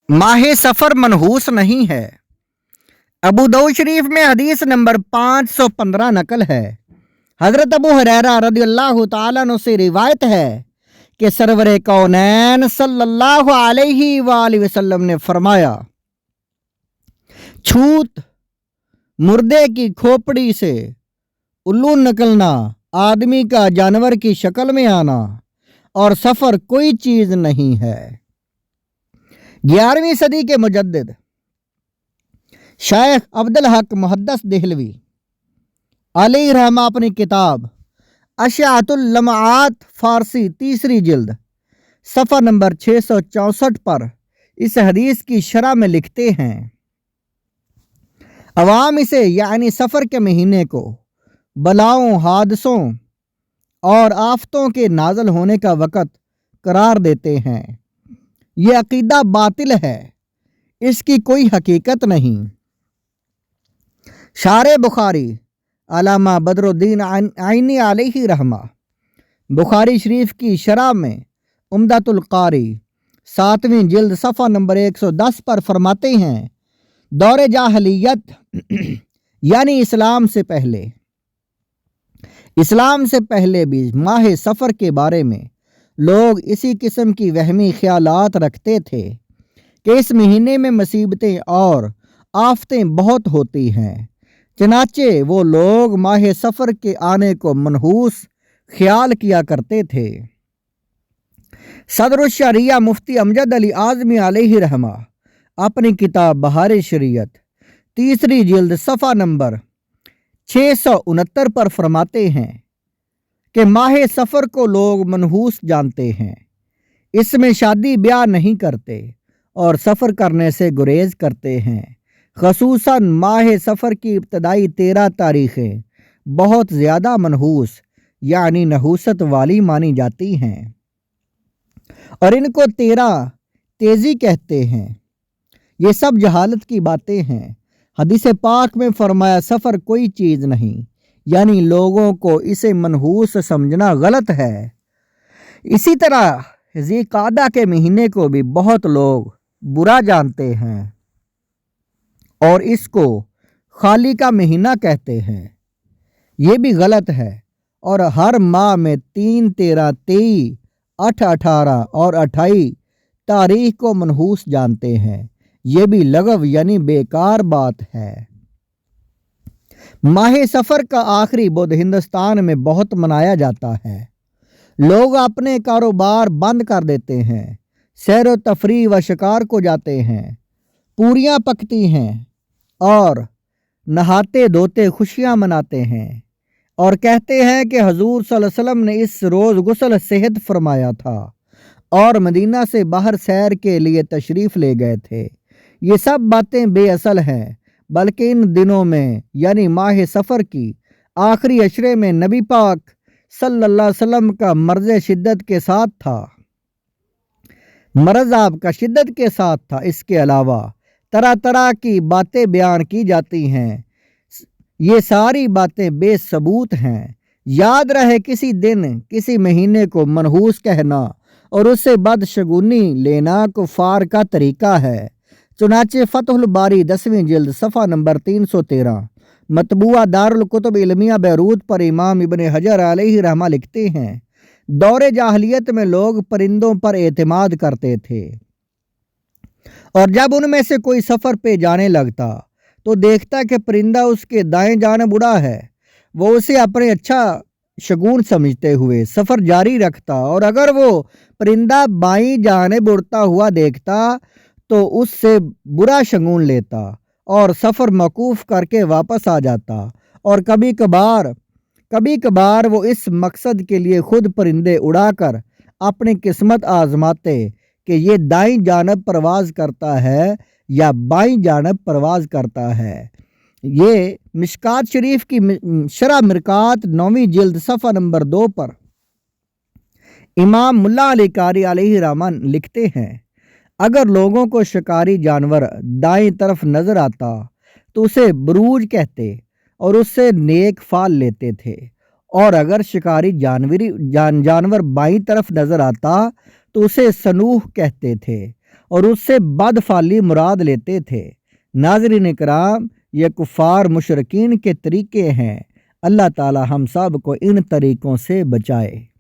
माह सफ़र मनहूस नहीं है। अबू दाऊद शरीफ में हदीस नंबर 515 नकल है। हज़रत अबू हुरैरा रज़ियल्लाहु ताला अन्हु से रिवायत है कि सरवरे कौनैन सल्लल्लाहु अलैहि वसल्लम ने फरमाया, छूत, मुर्दे की खोपड़ी से उल्लू निकलना, आदमी का जानवर की शक्ल में आना और सफ़र कोई चीज़ नहीं है। 11वीं सदी के मुजद्दिद शेख अब्दुल हक मुहद्दिस देहलवी अलैहि रहमा अपनी किताब अशआतुल लमआत फारसी 3री जिल्द सफ़ा नंबर 664 पर इस हदीस की शरह में लिखते हैं, अवाम इसे यानी सफ़र के महीने को बलाओं, हादसों और आफतों के नाज़िल होने का वक़्त करार देते हैं। ये अकीदा बातिल है, इसकी कोई हकीकत नहीं। शारे बुखारी अल्लामा बदरुद्दीन आइनी अलैहि रहमा बुखारी शरीफ की शरह में उम्दतुल कारी 7वीं जिल्द सफ़ा नंबर 110 पर फरमाते हैं, दौरे जाहलियत यानी इस्लाम से पहले भी माह सफ़र के बारे में लोग इसी किस्म की वहमी ख्यालात रखते थे कि इस महीने में मुसीबतें और आफतें बहुत होती हैं। चनाचे वो लोग माह सफ़र के आने को मनहूस ख्याल किया करते थे। सदरुल शरिया मुफ्ती अमजद अली आज़मी अलैहि रहमा अपनी किताब बहार शरीयत 3री जिल्द सफ़ा नंबर 669 पर फरमाते हैं कि माह सफ़र को लोग मनहूस जानते हैं। इसमें शादी ब्याह नहीं करते और सफ़र करने से गुरेज करते हैं। ख़ुसूसन माह सफ़र की इब्तदाई 13 तारीखें बहुत ज़्यादा मनहूस यानी नहूसत वाली मानी जाती हैं और इनको 13 तेज़ी कहते हैं। ये सब जहालत की बातें हैं। हदीस पाक में फरमाया, सफ़र कोई चीज़ नहीं, यानी लोगों को इसे मनहूस समझना गलत है। इसी तरह ज़िलक़ादा के महीने को भी बहुत लोग बुरा जानते हैं और इसको खाली का महीना कहते हैं। ये भी गलत है और हर माह में 3, 13, 23, 8, 18 और 28 तारीख को मनहूस जानते हैं। ये भी लगव यानी बेकार बात है। माह सफ़र का आखिरी बुध हिंदुस्तान में बहुत मनाया जाता है। लोग अपने कारोबार बंद कर देते हैं, सैर व तफरीह व शिकार को जाते हैं, पूरियां पकती हैं और नहाते धोते खुशियां मनाते हैं और कहते हैं कि हजूर सल्लल्लाहु अलैहि वसल्लम ने इस रोज़ गुस्ल सेहत फरमाया था और मदीना से बाहर सैर के लिए तशरीफ़ ले गए थे। ये सब बातें बेअसल हैं, बल्कि इन दिनों में यानी माह सफ़र की आखिरी अशरे में नबी पाक सल्लल्लाहु अलैहि वसल्लम का मर्ज़ शिद्दत के साथ था, मर्ज़ आपका शिद्दत के साथ था। इसके अलावा तरह तरह की बातें बयान की जाती हैं। ये सारी बातें बेसबूत हैं। याद रहे, किसी दिन किसी महीने को मनहूस कहना और उससे बदशगुनी लेना कुफार का तरीका है। चुनाचे फतहुल बारी 10वीं जिल्द सफ़ा नंबर 313 मतबूआ दारुल कुतुब इल्मिया बैरूत पर इमाम इब्न हजर अलैहि रहमा लिखते हैं, दौरे जाहलियत में लोग परिंदों पर एतमाद करते थे और जब उनमें से कोई सफ़र पे जाने लगता तो देखता कि परिंदा उसके दाएं जानिब उड़ा है। वो उसे अपने अच्छा शगुन समझते हुए सफ़र जारी रखता और अगर वो परिंदा बाईं जानिब उड़ता हुआ देखता तो उससे बुरा शगुन लेता और सफ़र मौकूफ़ करके वापस आ जाता। और कभी कभार वो इस मकसद के लिए खुद परिंदे उड़ाकर अपनी किस्मत आजमाते कि ये दाईं जानिब परवाज़ करता है या बाईं जानिब परवाज़ करता है। ये मिशकात शरीफ की शरह मिरकात 9वीं जिल्द सफ़ा नंबर 2 पर इमाम मुल्ला अली कारी अलैहि रहमान लिखते हैं, अगर लोगों को शिकारी जानवर दाईं तरफ नज़र आता तो उसे बुरूज कहते और उससे नेक फाल लेते थे, और अगर शिकारी जानवर बाईं तरफ नज़र आता तो उसे सनूह कहते थे اور اس سے بدفعلی مراد لیتے تھے۔ ناظرین کرام، یہ کفار مشرکین کے طریقے ہیں۔ اللہ تعالی ہم سب کو ان طریقوں سے بچائے۔